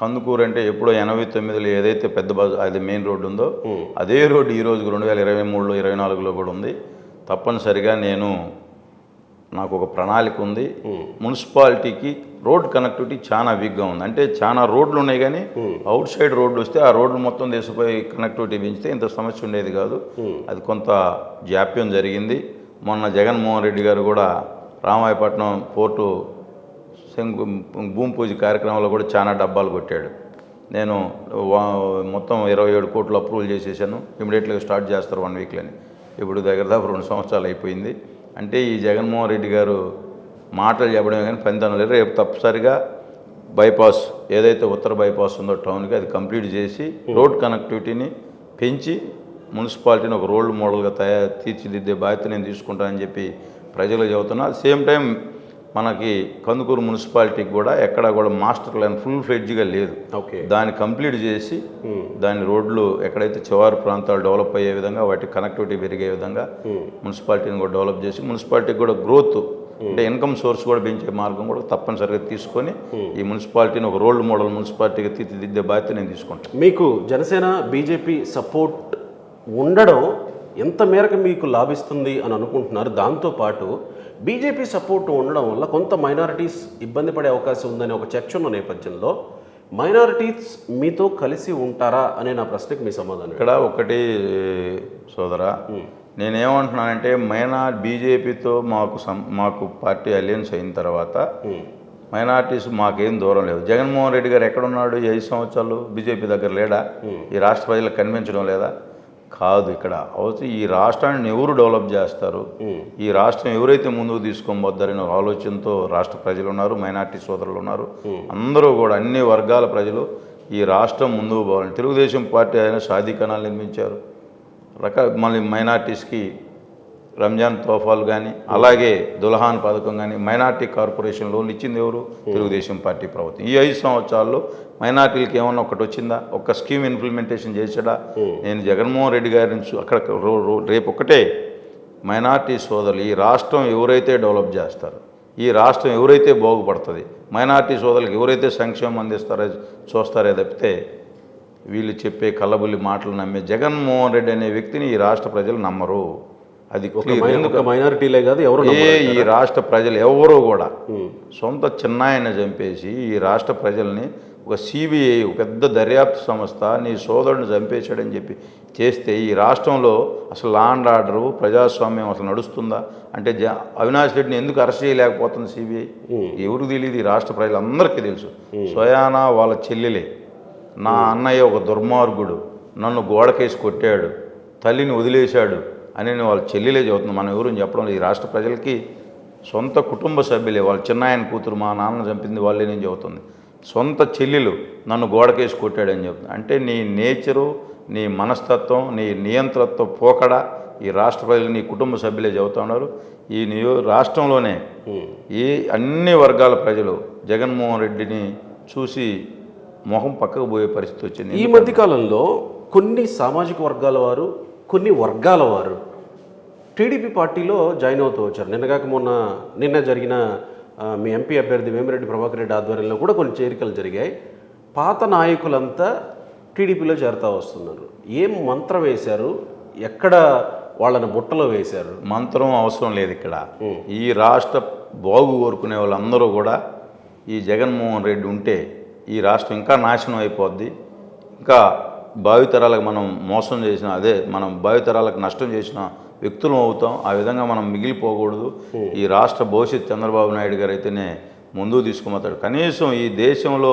కందుకూరు అంటే ఎప్పుడో 89లో ఏదైతే పెద్ద అది మెయిన్ రోడ్డు ఉందో అదే రోడ్డు ఈరోజు 2023లో 24లో కూడా ఉంది. తప్పనిసరిగా నాకు ఒక ప్రణాళిక ఉంది. మున్సిపాలిటీకి రోడ్ కనెక్టివిటీ చాలా వీక్గా ఉంది. అంటే చాలా రోడ్లు ఉన్నాయి కానీ అవుట్ సైడ్ రోడ్లు వస్తే ఆ రోడ్లు మొత్తం దేశపోయి కనెక్టివిటీ పెంచితే ఇంత సమస్య ఉండేది కాదు. అది కొంత జాప్యం జరిగింది. మొన్న జగన్మోహన్ రెడ్డి గారు కూడా రామాయపట్నం పోర్టు భూమి పూజ కార్యక్రమంలో కూడా చాలా డబ్బాలు కొట్టాడు. నేను మొత్తం 27 కోట్లు అప్రూవల్ చేసేసాను, ఇమీడియట్గా స్టార్ట్ చేస్తారు 1 వీక్లని. ఇప్పుడు దగ్గర 2 సంవత్సరాలు అయిపోయింది. అంటే ఈ జగన్మోహన్ రెడ్డి గారు మాటలు చెప్పడమే కానీ ఫలితం లేదు. రేపు తప్పనిసరిగా బైపాస్ ఏదైతే ఉత్తర బైపాస్ ఉందో టౌన్కి అది కంప్లీట్ చేసి రోడ్ కనెక్టివిటీని పెంచి మున్సిపాలిటీని ఒక రోల్ మోడల్గా తీర్చిదిద్దే బాధ్యత నేను తీసుకుంటానని చెప్పి ప్రజలు చెబుతున్నా. సేమ్ టైం మనకి కందుకూరు మున్సిపాలిటీకి కూడా ఎక్కడా కూడా మాస్టర్ ప్లాన్ ఫుల్ ఫ్లెడ్జ్గా లేదు. ఓకే. దాన్ని కంప్లీట్ చేసి దాని రోడ్లు ఎక్కడైతే చివరి ప్రాంతాలు డెవలప్ అయ్యే విధంగా వాటి కనెక్టివిటీ పెరిగే విధంగా మున్సిపాలిటీని కూడా డెవలప్ చేసి మున్సిపాలిటీకి కూడా గ్రోత్ అంటే ఇన్కమ్ సోర్స్ కూడా పెంచే మార్గం కూడా తప్పనిసరిగా తీసుకొని ఈ మున్సిపాలిటీని ఒక రోల్ మోడల్ మున్సిపాలిటీగా తీర్చిదిద్దే బాధ్యత నేను తీసుకుంటాను. మీకు జనసేన బీజేపీ సపోర్ట్ ఉండడం ఎంత మేరకు మీకు లాభిస్తుంది అని అనుకుంటున్నారు? దాంతోపాటు బీజేపీ సపోర్ట్ ఉండడం వల్ల కొంత మైనారిటీస్ ఇబ్బంది పడే అవకాశం ఉందనే ఒక చర్చ ఉన్న నేపథ్యంలో మైనారిటీస్ మీతో కలిసి ఉంటారా అనే నా ప్రశ్నకు మీ సమాధానం. ఇక్కడ ఒకటి సోదరా, నేనేమంటున్నానంటే బీజేపీతో మాకు పార్టీ అలయన్స్ అయిన తర్వాత మైనారిటీస్ మాకేం దూరం లేదు. జగన్మోహన్ రెడ్డి గారు ఎక్కడున్నాడు? 5 సంవత్సరాలు బీజేపీ దగ్గర లేడా? ఈ రాష్ట్ర ప్రజలకు కనిపించడం లేదా? కాదు. ఇక్కడ అవుతుంది ఈ రాష్ట్రాన్ని ఎవరు డెవలప్ చేస్తారు, ఈ రాష్ట్రం ఎవరైతే ముందుకు తీసుకొని పోతారనే ఆలోచనతో రాష్ట్ర ప్రజలు ఉన్నారు, మైనార్టీ సోదరులు ఉన్నారు. అందరూ కూడా అన్ని వర్గాల ప్రజలు ఈ రాష్ట్రం ముందుకు పోవాలని తెలుగుదేశం పార్టీ అయినా షాదీఖానాలు నిర్మించారు. మళ్ళీ మైనార్టీస్కి రంజాన్ తోఫాలు కానీ అలాగే దుల్హాన్ పథకం కానీ మైనార్టీ కార్పొరేషన్ లోన్లు ఇచ్చింది ఎవరు? తెలుగుదేశం పార్టీ ప్రభుత్వం. ఈ 5 సంవత్సరాల్లో మైనార్టీలకు ఏమన్నా ఒకటి వచ్చిందా? ఒక్క స్కీమ్ ఇంప్లిమెంటేషన్ చేసాడా? నేను జగన్మోహన్ రెడ్డి గారి నుంచి అక్కడ రేపు ఒకటే మైనార్టీ సోదరులు ఈ రాష్ట్రం ఎవరైతే డెవలప్ చేస్తారు, ఈ రాష్ట్రం ఎవరైతే బాగుపడుతుంది, మైనార్టీ సోదరులకు ఎవరైతే సంక్షేమం అందిస్తారో చూస్తారే తప్పితే వీళ్ళు చెప్పే కల్లబుల్లి మాటలు నమ్మే జగన్మోహన్ రెడ్డి అనే వ్యక్తిని ఈ రాష్ట్ర ప్రజలు నమ్మరు. అది మైనారిటీలే కాదు ఎవరు ఈ రాష్ట్ర ప్రజలు ఎవరూ కూడా సొంత చిన్నాయన చంపేసి ఈ రాష్ట్ర ప్రజల్ని ఒక సిబిఐ పెద్ద దర్యాప్తు సంస్థ నీ సోదరుడిని చంపేశాడని చెప్పి చేస్తే ఈ రాష్ట్రంలో అసలు లా అండ్ ఆర్డరు ప్రజాస్వామ్యం అసలు నడుస్తుందా? అంటే అవినాష్ రెడ్డిని ఎందుకు అరెస్ట్ చేయలేకపోతుంది సిబిఐ? ఎవరికి తెలియదు? ఈ రాష్ట్ర ప్రజలందరికీ తెలుసు. స్వయానా వాళ్ళ చెల్లెలే నా అన్నయ్య ఒక దుర్మార్గుడు, నన్ను గోడకేసి కొట్టాడు, తల్లిని వదిలేశాడు అని వాళ్ళ చెల్లెలే చెబుతుంది. మనం ఎవరు చెప్పడం లేదు. ఈ రాష్ట్ర ప్రజలకి సొంత కుటుంబ సభ్యులే, వాళ్ళ చిన్నాయన కూతురు మా నాన్న చంపింది వాళ్ళే నేను చెబుతుంది. సొంత చెల్లెలు నన్ను గోడకేసి కొట్టాడని చెప్తుంది. అంటే నీ నేచరు, నీ మనస్తత్వం, నీ నియంత్రత్వం పోకడ ఈ రాష్ట్ర ప్రజలు నీ కుటుంబ సభ్యులే చెబుతూ ఉన్నారు. ఈ రాష్ట్రంలోనే ఈ అన్ని వర్గాల ప్రజలు జగన్మోహన్ రెడ్డిని చూసి మొహం పక్కకు పోయే పరిస్థితి వచ్చింది. ఈ మధ్య కాలంలో కొన్ని సామాజిక వర్గాల వారు, కొన్ని వర్గాల వారు టీడీపీ పార్టీలో జాయిన్ అవుతూ వచ్చారు. నిన్న జరిగిన మీ ఎంపీ అభ్యర్థి వేమిరెడ్డి ప్రభాకర్ రెడ్డి ఆధ్వర్యంలో కూడా కొన్ని చేరికలు జరిగాయి. పాత నాయకులంతా టీడీపీలో చేరుతూ వస్తున్నారు. ఏం మంత్రం వేశారు? ఎక్కడ వాళ్ళని బుట్టలో వేశారు? మంత్రం అవసరం లేదు ఇక్కడ. ఈ రాష్ట్ర బాగు కోరుకునే వాళ్ళందరూ కూడా ఈ జగన్మోహన్ రెడ్డి ఉంటే ఈ రాష్ట్రం ఇంకా నాశనం అయిపోద్ది. ఇంకా భావితరాలకు మనం మోసం చేసిన, మనం భావితరాలకు నష్టం చేసిన వ్యక్తులం అవుతాం. ఆ విధంగా మనం మిగిలిపోకూడదు. ఈ రాష్ట్ర భవిష్యత్ చంద్రబాబు నాయుడు గారు అయితేనే ముందుకు తీసుకుపోతాడు. కనీసం ఈ దేశంలో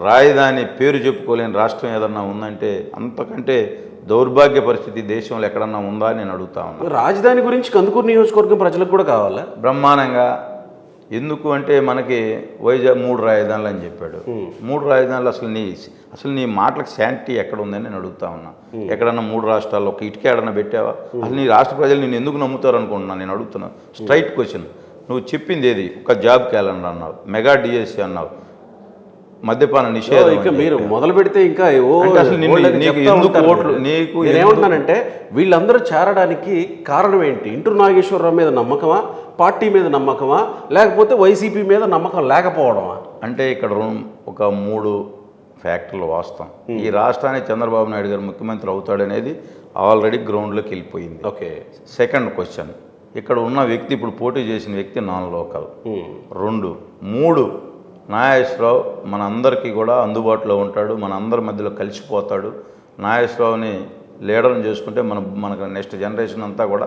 రాజధాని పేరు చెప్పుకోలేని రాష్ట్రం ఏదన్నా ఉందంటే అంతకంటే దౌర్భాగ్య పరిస్థితి దేశంలో ఎక్కడన్నా ఉందా అని నేను అడుగుతా ఉన్నాను. రాజధాని గురించి కందుకూరు నియోజకవర్గం ప్రజలకు కూడా కావాలా? బ్రహ్మాండంగా. ఎందుకు అంటే మనకి వైజాగ్ 3 రాజధానులు అని చెప్పాడు. 3 రాజధానులు అసలు నీ మాటలకు శాంటిటీ ఎక్కడ ఉందని నేను అడుగుతా ఉన్నా. ఎక్కడన్నా 3 రాష్ట్రాల్లో ఒక ఇటుక ఏడన్నా పెట్టావా? అసలు నీ రాష్ట్ర ప్రజలు నేను ఎందుకు నమ్ముతారు అనుకుంటున్నాను. నేను అడుగుతున్నా స్ట్రైట్ క్వశ్చన్. నువ్వు చెప్పింది ఏది? ఒక జాబ్ క్యాలెండర్ అన్నావు, మెగా డిఎస్సి అన్నావు, మద్యపాన నిషేధం. ఇంకా మీరు మొదలు పెడితే ఇంకా ఏమంటున్నానంటే వీళ్ళందరూ చేరడానికి కారణం ఏంటి? ఇంటూరు నాగేశ్వరరావు మీద నమ్మకమా, పార్టీ మీద నమ్మకమా, లేకపోతే వైసీపీ మీద నమ్మకం లేకపోవడమా? అంటే ఇక్కడ ఒక 3 ఫ్యాక్టర్లు వాస్తవం. ఈ రాష్ట్రానికి చంద్రబాబు నాయుడు గారు ముఖ్యమంత్రి అవుతాడనేది ఆల్రెడీ గ్రౌండ్లోకి వెళ్ళిపోయింది. ఓకే. సెకండ్ క్వశ్చన్, ఇక్కడ ఉన్న వ్యక్తి, ఇప్పుడు పోటీ చేసిన వ్యక్తి నాన్ లోకల్. 2, 3 నాగేశ్వరరావు మనందరికీ కూడా అందుబాటులో ఉంటాడు, మన అందరి మధ్యలో కలిసిపోతాడు. నాగేశ్వరరావుని లీడర్ని చేసుకుంటే మనకు నెక్స్ట్ జనరేషన్ అంతా కూడా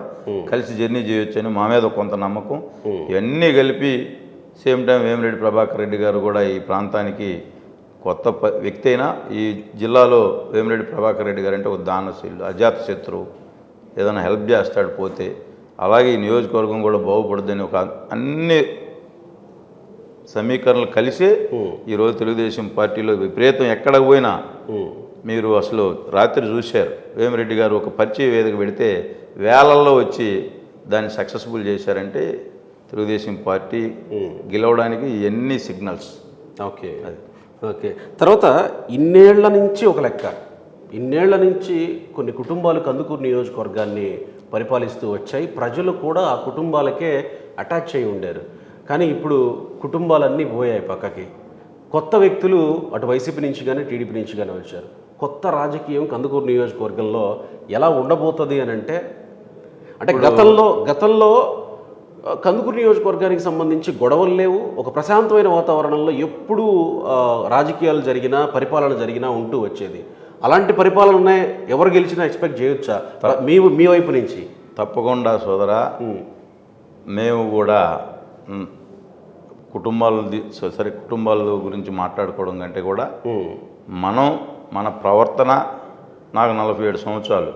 కలిసి జర్నీ చేయొచ్చు అని మా మీద కొంత నమ్మకం. ఇవన్నీ కలిపి సేమ్ టైం వేమిరెడ్డి ప్రభాకర్ రెడ్డి గారు కూడా ఈ ప్రాంతానికి కొత్త వ్యక్తి అయినా ఈ జిల్లాలో వేమిరెడ్డి ప్రభాకర్ రెడ్డి గారు అంటే ఒక దానశీలుడు, అజాత శత్రువు, ఏదైనా హెల్ప్ చేస్తాడు పోతే. అలాగే ఈ నియోజకవర్గం కూడా బాగుపడుద్దని ఒక అన్ని సమీకరణలు కలిసే ఈరోజు తెలుగుదేశం పార్టీలో విపరీతం ఎక్కడికి పోయినా మీరు అసలు రాత్రి చూశారు. వేమిరెడ్డి గారు ఒక పరిచయ వేదిక పెడితే వేలల్లో వచ్చి దాన్ని సక్సెస్ఫుల్ చేశారంటే తెలుగుదేశం పార్టీ గెలవడానికి ఎన్ని సిగ్నల్స్. Okay, okay. తర్వాత ఇన్నేళ్ల నుంచి ఒక లెక్క, ఇన్నేళ్ల నుంచి కొన్ని కుటుంబాలు కందుకూరు నియోజకవర్గాన్ని పరిపాలిస్తూ వచ్చాయి. ప్రజలు కూడా ఆ కుటుంబాలకే అటాచ్ అయి ఉండారు. కానీ ఇప్పుడు కుటుంబాలన్నీ పోయాయి పక్కకి. కొత్త వ్యక్తులు అటు వైసీపీ నుంచి కానీ టీడీపీ నుంచి కానీ వచ్చారు. కొత్త రాజకీయం కందుకూరు నియోజకవర్గంలో ఎలా ఉండబోతుంది అని అంటే గతంలో కందుకూరు నియోజకవర్గానికి సంబంధించి గొడవలు లేవు. ఒక ప్రశాంతమైన వాతావరణంలో ఎప్పుడూ రాజకీయాలు జరిగినా, పరిపాలన జరిగినా ఉంటూ వచ్చేది. అలాంటి పరిపాలన ఎవరు గెలిచినా ఎక్స్పెక్ట్ చేయొచ్చా మీ వైపు నుంచి? తప్పకుండా సోదరా. మేము కూడా కుటుంబాల గురించి మాట్లాడుకోవడం కంటే కూడా మన ప్రవర్తన. నాకు 47 సంవత్సరాలు,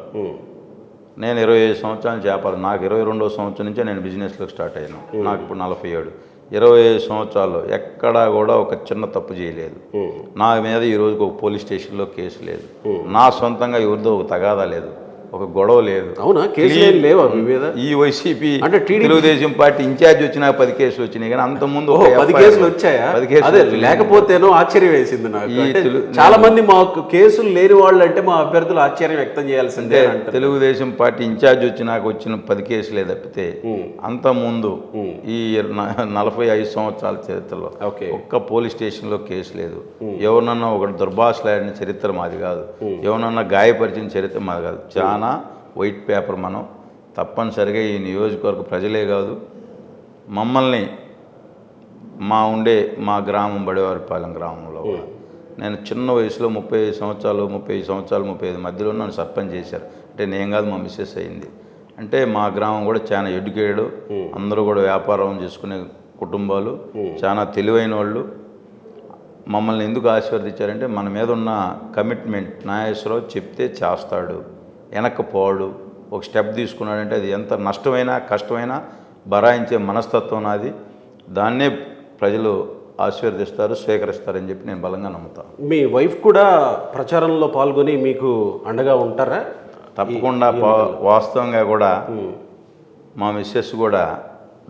నేను 25 సంవత్సరాలు చేపాలి. నాకు 22వ సంవత్సరం నుంచే నేను బిజినెస్లోకి స్టార్ట్ అయ్యాను. నాకు ఇప్పుడు 47. 25 సంవత్సరాల్లో ఎక్కడా కూడా ఒక చిన్న తప్పు చేయలేదు. నా మీద ఈరోజుకి ఒక పోలీస్ స్టేషన్లో కేసు లేదు. నా సొంతంగా ఎవరిదో ఒక తగాదా లేదు, ఒక గొడవ లేదు. అవునా? కేసులు లేవా మీ మీద? ఈ వైసీపీ అంటే తెలుగుదేశం పార్టీ ఇన్ఛార్జ్ వచ్చినా 10 కేసులు వచ్చినాయి. కానీ అంత ముందు 10 కేసులు వచ్చాయా? 10 కేసులు లేకపోతేనో ఆశ్చర్యం వేసింది నాకు. చాలా మంది మాకు కేసులు లేని వాళ్ళు అంటే మా అభ్యర్థులు ఆశ్చర్యం వ్యక్తం చేయాల్సిందే. తెలుగుదేశం పార్టీ ఇన్ఛార్జ్ వచ్చిన 10 కేసులే తప్పితే అంత ముందు ఈ 45 సంవత్సరాల చరిత్రలో ఒక్క పోలీస్ స్టేషన్లో కేసు లేదు. ఎవరినన్నా ఒక దుర్భాషలాడిన చరిత్ర మాది కాదు. ఎవరినన్నా గాయపరిచిన చరిత్ర మాది కాదు. చాలా వైట్ పేపర్. మనం తప్పనిసరిగా ఈ నియోజకవర్గ ప్రజలే కాదు, మమ్మల్ని మా గ్రామం బడివారిపాలెం గ్రామంలో నేను చిన్న వయసులో 35 సంవత్సరాలు 35 మధ్యలో నన్ను సర్పంచ్ చేశారు. అంటే నేను కాదు, మా మిస్సెస్ అయింది. అంటే మా గ్రామం కూడా చాలా ఎడ్యుకేటెడ్, అందరూ కూడా వ్యాపారం చేసుకునే కుటుంబాలు, చాలా తెలివైన వాళ్ళు. మమ్మల్ని ఎందుకు ఆశీర్వదించారంటే మన మీద ఉన్న కమిట్మెంట్. నాగేశ్వరరావు చెప్తే చేస్తాడు, వెనక్కిపోడు. ఒక స్టెప్ తీసుకున్నాడంటే అది ఎంత నష్టమైనా కష్టమైనా భరాయించే మనస్తత్వం నాది. దాన్నే ప్రజలు ఆశీర్వదిస్తారు, స్వీకరిస్తారని చెప్పి నేను బలంగా నమ్ముతాను. మీ వైఫ్ కూడా ప్రచారంలో పాల్గొని మీకు అండగా ఉంటారా? తప్పకుండా. వాస్తవంగా కూడా మా మిస్సెస్ కూడా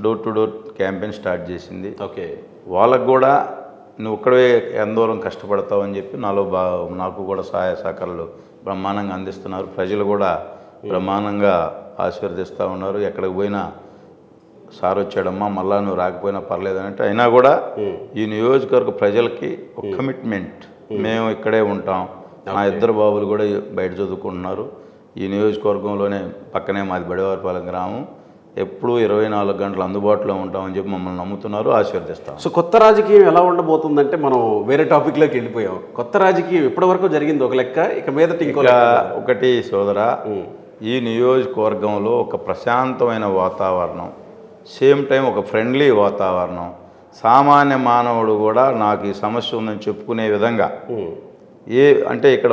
door to door campaign start చేసింది. ఓకే. వాళ్ళకు కూడా నువ్వు ఒక్కడే ఎంత దూరం కష్టపడతావు అని చెప్పి నాకు కూడా సహాయ సహకారాలు బ్రహ్మాండంగా అందిస్తున్నారు. ప్రజలు కూడా బ్రహ్మాండంగా ఆశీర్వదిస్తూ ఉన్నారు. ఎక్కడికి పోయినా సార్ వచ్చాడమ్మా, మళ్ళా నువ్వు రాకపోయినా పర్లేదు అంటే, అయినా కూడా ఈ నియోజకవర్గ ప్రజలకి ఒక కమిట్మెంట్. మేము ఇక్కడే ఉంటాం. నా ఇద్దరు బాబులు కూడా బయట చదువుకుంటున్నారు. ఈ నియోజకవర్గంలోనే పక్కనే మాది బడివారిపాలెం గ్రామం. ఎప్పుడూ 24 గంటలు అందుబాటులో ఉంటామని చెప్పి మమ్మల్ని నమ్ముతున్నారు, ఆశీర్వదిస్తాం. సో కొత్త రాజకీయం ఎలా ఉండబోతుందంటే, మనం వేరే టాపిక్లోకి వెళ్ళిపోయాం. కొత్త రాజకీయం ఇప్పటి వరకు జరిగింది ఒక లెక్క, ఇక మీదట ఇంకో ఒకటి సోదరా, ఈ నియోజకవర్గంలో ఒక ప్రశాంతమైన వాతావరణం, సేమ్ టైం ఒక ఫ్రెండ్లీ వాతావరణం, సామాన్య మానవుడు కూడా నాకు ఈ సమస్య ఉందని చెప్పుకునే విధంగా అంటే ఇక్కడ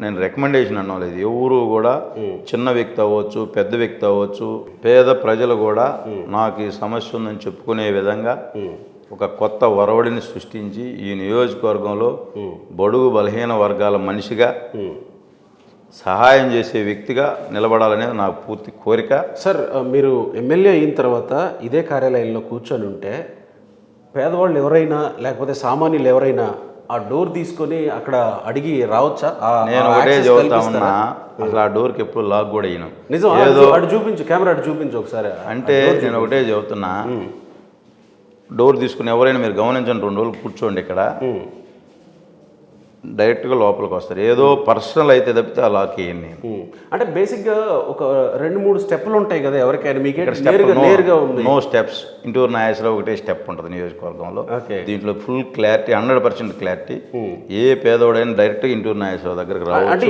నేను రికమెండేషన్ అనలేదు. ఎవరు కూడా చిన్న వ్యక్తి అవ్వచ్చు, పెద్ద వ్యక్తి అవ్వచ్చు, పేద ప్రజలు కూడా నాకు ఈ సమస్య ఉందని చెప్పుకునే విధంగా ఒక కొత్త ఒరవడిని సృష్టించి ఈ నియోజకవర్గంలో బడుగు బలహీన వర్గాల మనిషిగా సహాయం చేసే వ్యక్తిగా నిలబడాలనేది నా పూర్తి కోరిక. సార్, మీరు ఎమ్మెల్యే అయిన తర్వాత ఇదే కార్యాలయంలో కూర్చొని ఉంటే పేదవాళ్ళు ఎవరైనా లేకపోతే సామాన్యులు ఎవరైనా ఆ డోర్ తీసుకొని అక్కడ అడిగి రావచ్చా? నేను ఒకటే చెబుతా ఉన్నా, అసలు ఆ డోర్కి ఎప్పుడు లాక్ కూడా అయ్యాను. నిజం. అటు చూపించు, కెమెరా అటు చూపించు ఒకసారి. అంటే నేను ఒకటే చెబుతున్నా, డోర్ తీసుకుని ఎవరైనా మీరు గమనించండి, 2 రోజులు కూర్చోండి ఇక్కడ, డైరెక్ట్గా లోపలికి వస్తారు. ఏదో పర్సనల్ అయితే తప్పితే అలా వేయండి. అంటే బేసిక్గా ఒక 2-3 స్టెప్పులు ఉంటాయి కదా ఎవరికైనా. మీకు నేరుగా ఉంది. No steps. ఇంటూరు నాగేశ్వరరావు ఒకటే స్టెప్ ఉంటుంది నియోజకవర్గంలో. దీంట్లో ఫుల్ క్లారిటీ, 100% క్లారిటీ. ఏ పేదోడైనా డైరెక్ట్గా ఇంటూరు నాగేశ్వరరావు దగ్గరికి రావచ్చు. అంటే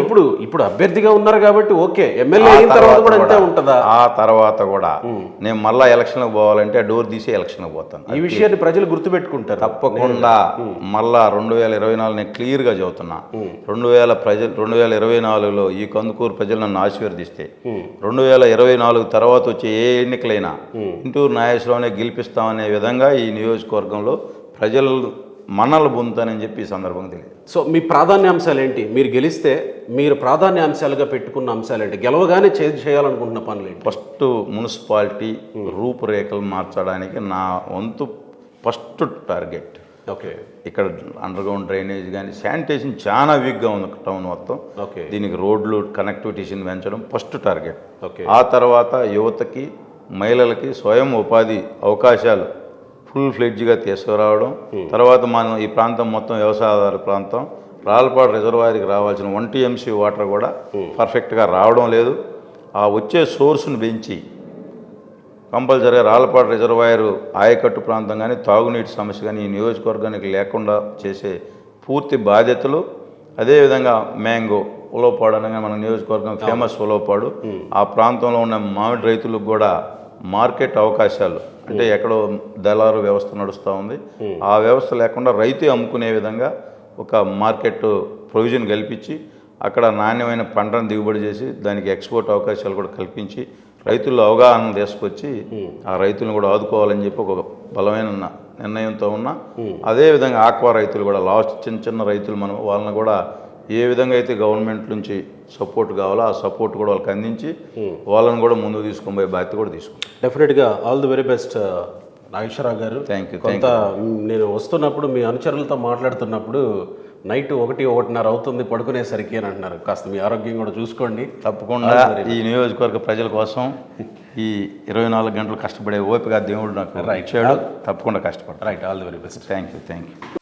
ఇప్పుడు అభ్యర్థిగా ఉన్నారు కాబట్టి ఓకే. ఎమ్మెల్యే అయిన తర్వాత కూడా అంతే ఉంటుందా? ఆ తర్వాత కూడా నేను మళ్ళీ ఎలక్షన్కి పోవాలంటే ఆ డోర్ తీసి ఎలక్షన్కి పోతాను. ఈ విషయాన్ని ప్రజలు గుర్తుపెట్టుకుంటారు తప్పకుండా. మళ్ళా 2024 నేను క్లియర్గా చెబుతున్నా, 2024లో ఈ కందుకూరు ప్రజలు నన్ను ఆశీర్వదిస్తే 2024 తర్వాత వచ్చే ఏ ఎన్నికలైనా ఇంటూరు నాగేశ్వరరావునే గెలిపిస్తామనే విధంగా ఈ నియోజకవర్గంలో ప్రజలు మన్నలు పొందుతానని చెప్పి ఈ సందర్భంగా తెలియదు. సో మీ ప్రాధాన్యాంశాలు ఏంటి? మీరు గెలిస్తే మీరు ప్రాధాన్యాంశాలుగా పెట్టుకున్న అంశాలు ఏంటి? గెలవగానే చేయాలనుకుంటున్న పనులు ఏంటి? ఫస్ట్ మున్సిపాలిటీ రూపురేఖలు మార్చడానికి నా వంతు ఫస్ట్ టార్గెట్. ఓకే. ఇక్కడ అండర్గ్రౌండ్ డ్రైనేజ్ కానీ శానిటేషన్ చాలా వీక్గా ఉంది టౌన్ మొత్తం. ఓకే. దీనికి రోడ్లు కనెక్టివిటీని పెంచడం ఫస్ట్ టార్గెట్. ఓకే. ఆ తర్వాత యువతకి మహిళలకి స్వయం ఉపాధి అవకాశాలు ఫుల్ ఫ్లెడ్జ్గా తీసుకురావడం. తర్వాత మనం ఈ ప్రాంతం మొత్తం వ్యవసాయ ఆధార ప్రాంతం, రాళ్ళపాడు రిజర్వాయర్కి రావాల్సిన 1 TMC వాటర్ కూడా పర్ఫెక్ట్గా రావడం లేదు. ఆ వచ్చే సోర్స్ను పెంచి కంపల్సరీగా రాళ్ళపాడు రిజర్వాయరు ఆయకట్టు ప్రాంతం కానీ తాగునీటి సమస్య కానీ ఈ నియోజకవర్గానికి లేకుండా చేసే పూర్తి బాధ్యతలు. అదేవిధంగా మ్యాంగో ఉలవపాడు అనగా మన నియోజకవర్గం ఫేమస్ ఉలవపాడు, ఆ ప్రాంతంలో ఉన్న మామిడి రైతులకు కూడా మార్కెట్ అవకాశాలు, అంటే ఎక్కడో దళారు వ్యవస్థ నడుస్తూ ఉంది, ఆ వ్యవస్థ లేకుండా రైతే అమ్ముకునే విధంగా ఒక మార్కెట్ ప్రొవిజన్ కల్పించి అక్కడ నాణ్యమైన పంటను దిగుబడి చేసి దానికి ఎక్స్పోర్ట్ అవకాశాలు కూడా కల్పించి రైతుల్లో అవగాహన తీసుకొచ్చి ఆ రైతులను కూడా ఆదుకోవాలని చెప్పి ఒక బలమైన నిర్ణయంతో ఉన్నా. అదేవిధంగా ఆక్వా రైతులు కూడా లాస్ట్ చిన్న రైతులు మనం వాళ్ళని కూడా ఏ విధంగా అయితే గవర్నమెంట్ నుంచి సపోర్ట్ కావాలో ఆ సపోర్ట్ కూడా వాళ్ళకి అందించి వాళ్ళని కూడా ముందుకు తీసుకొని పోయే బాధ్యత కూడా తీసుకుంటాం. డెఫినెట్గా all the very best Nageswararao గారు. Thank you. కొంత నేను వస్తున్నప్పుడు మీ అనుచరులతో మాట్లాడుతున్నప్పుడు నైట్ 1-1:30 అవుతుంది పడుకునేసరికి అని అంటున్నారు. కాస్త మీ ఆరోగ్యం కూడా చూసుకోండి. తప్పకుండా ఈ నియోజకవర్గ ప్రజల కోసం ఈ 24 గంటలు కష్టపడే ఓపిక దేవుడు నాకు ఇచ్చాడు. తప్పకుండా కష్టపడతాను. Right. All the very best. Thank you.